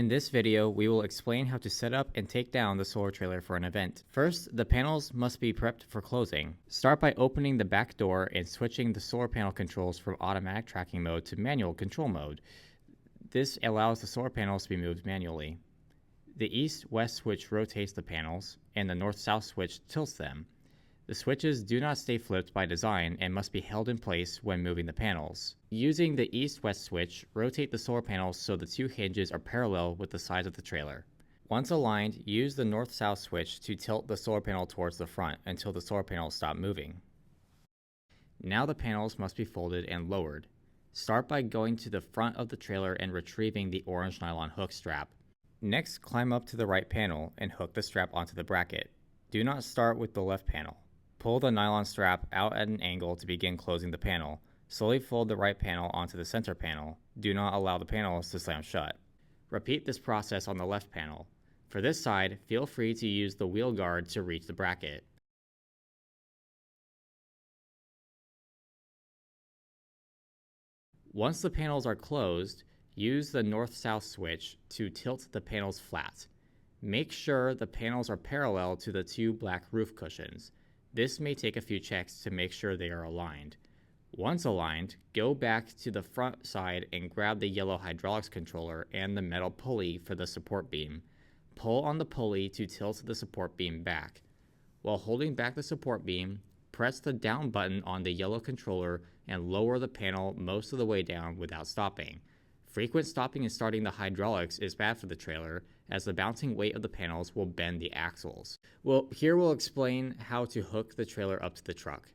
In this video, we will explain how to set up and take down the solar trailer for an event. First, the panels must be prepped for closing. Start by opening the back door and switching the solar panel controls from automatic tracking mode to manual control mode. This allows the solar panels to be moved manually. The east-west switch rotates the panels, and the north-south switch tilts them. The switches do not stay flipped by design and must be held in place when moving the panels. Using the east-west switch, rotate the solar panels so the two hinges are parallel with the sides of the trailer. Once aligned, use the north-south switch to tilt the solar panel towards the front until the solar panels stop moving. Now the panels must be folded and lowered. Start by going to the front of the trailer and retrieving the orange nylon hook strap. Next, climb up to the right panel and hook the strap onto the bracket. Do not start with the left panel. Pull the nylon strap out at an angle to begin closing the panel. Slowly fold the right panel onto the center panel. Do not allow the panels to slam shut. Repeat this process on the left panel. For this side, feel free to use the wheel guard to reach the bracket. Once the panels are closed, use the north-south switch to tilt the panels flat. Make sure the panels are parallel to the two black roof cushions. This may take a few checks to make sure they are aligned. Once aligned, go back to the front side and grab the yellow hydraulics controller and the metal pulley for the support beam. Pull on the pulley to tilt the support beam back. While holding back the support beam, press the down button on the yellow controller and lower the panel most of the way down without stopping. Frequent stopping and starting the hydraulics is bad for the trailer, as the bouncing weight of the panels will bend the axles. Here we'll explain how to hook the trailer up to the truck.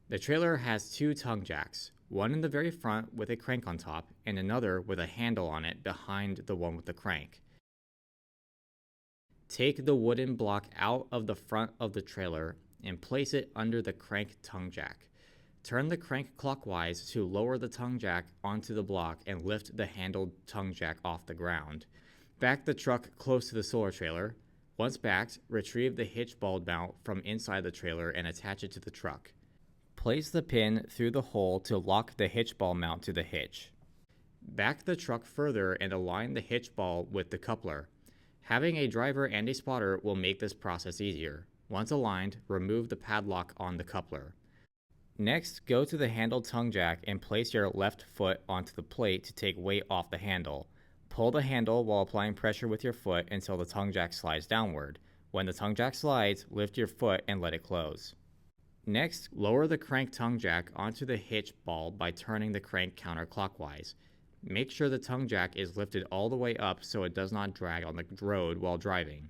The trailer has two tongue jacks, one in the very front with a crank on top, and another with a handle on it behind the one with the crank. Take the wooden block out of the front of the trailer and place it under the crank tongue jack. Turn the crank clockwise to lower the tongue jack onto the block and lift the handled tongue jack off the ground. Back the truck close to the solar trailer. Once backed, retrieve the hitch bulb mount from inside the trailer and attach it to the truck. Place the pin through the hole to lock the hitch ball mount to the hitch. Back the truck further and align the hitch ball with the coupler. Having a driver and a spotter will make this process easier. Once aligned, remove the padlock on the coupler. Next, go to the handled tongue jack and place your left foot onto the plate to take weight off the handle. Pull the handle while applying pressure with your foot until the tongue jack slides downward. When the tongue jack slides, lift your foot and let it close. Next, lower the crank tongue jack onto the hitch ball by turning the crank counterclockwise. Make sure the tongue jack is lifted all the way up so it does not drag on the road while driving.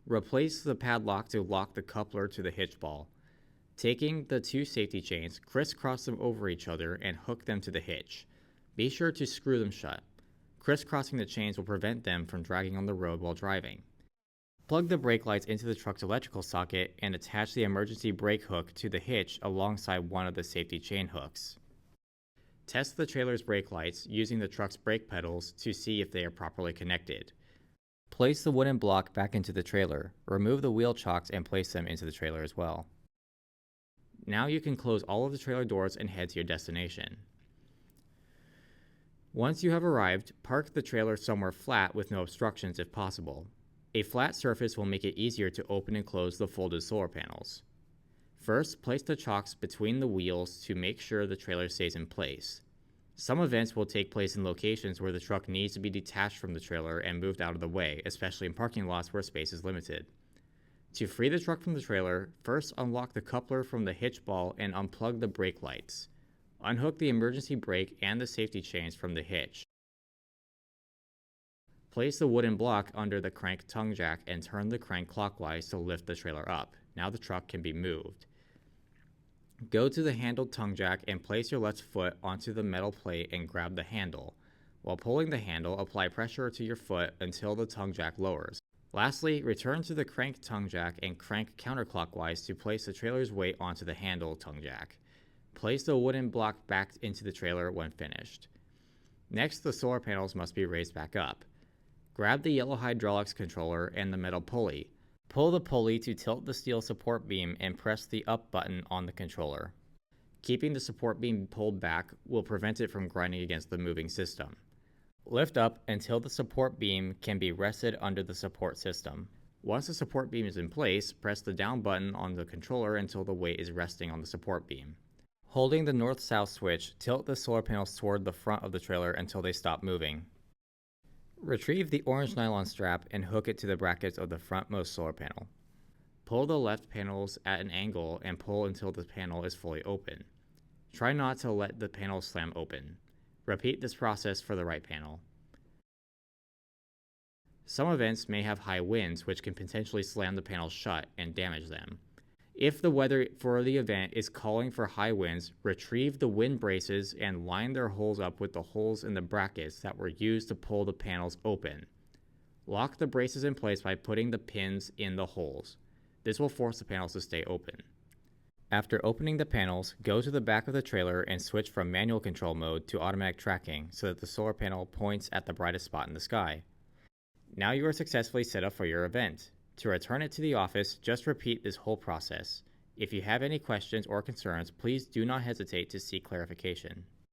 Replace the padlock to lock the coupler to the hitch ball. Taking the two safety chains, crisscross them over each other and hook them to the hitch. Be sure to screw them shut. Crisscrossing the chains will prevent them from dragging on the road while driving. Plug the brake lights into the truck's electrical socket and attach the emergency brake hook to the hitch alongside one of the safety chain hooks. Test the trailer's brake lights using the truck's brake pedals to see if they are properly connected. Place the wooden block back into the trailer. Remove the wheel chocks and place them into the trailer as well. Now you can close all of the trailer doors and head to your destination. Once you have arrived, park the trailer somewhere flat with no obstructions if possible. A flat surface will make it easier to open and close the folded solar panels. First, place the chocks between the wheels to make sure the trailer stays in place. Some events will take place in locations where the truck needs to be detached from the trailer and moved out of the way, especially in parking lots where space is limited. To free the truck from the trailer, first unlock the coupler from the hitch ball and unplug the brake lights. Unhook the emergency brake and the safety chains from the hitch. Place the wooden block under the crank tongue jack and turn the crank clockwise to lift the trailer up. Now the truck can be moved. Go to the handled tongue jack and place your left foot onto the metal plate and grab the handle. While pulling the handle, apply pressure to your foot until the tongue jack lowers. Lastly, return to the crank tongue jack and crank counterclockwise to place the trailer's weight onto the handle tongue jack. Place the wooden block back into the trailer when finished. Next, the solar panels must be raised back up. Grab the yellow hydraulics controller and the metal pulley. Pull the pulley to tilt the steel support beam and press the up button on the controller. Keeping the support beam pulled back will prevent it from grinding against the moving system. Lift up until the support beam can be rested under the support system. Once the support beam is in place, press the down button on the controller until the weight is resting on the support beam. Holding the north-south switch, tilt the solar panels toward the front of the trailer until they stop moving. Retrieve the orange nylon strap and hook it to the brackets of the frontmost solar panel. Pull the left panels at an angle and pull until the panel is fully open. Try not to let the panel slam open. Repeat this process for the right panel. Some events may have high winds, which can potentially slam the panels shut and damage them. If the weather for the event is calling for high winds, retrieve the wind braces and line their holes up with the holes in the brackets that were used to pull the panels open. Lock the braces in place by putting the pins in the holes. This will force the panels to stay open. After opening the panels, go to the back of the trailer and switch from manual control mode to automatic tracking so that the solar panel points at the brightest spot in the sky. Now you are successfully set up for your event. To return it to the office, just repeat this whole process. If you have any questions or concerns, please do not hesitate to seek clarification.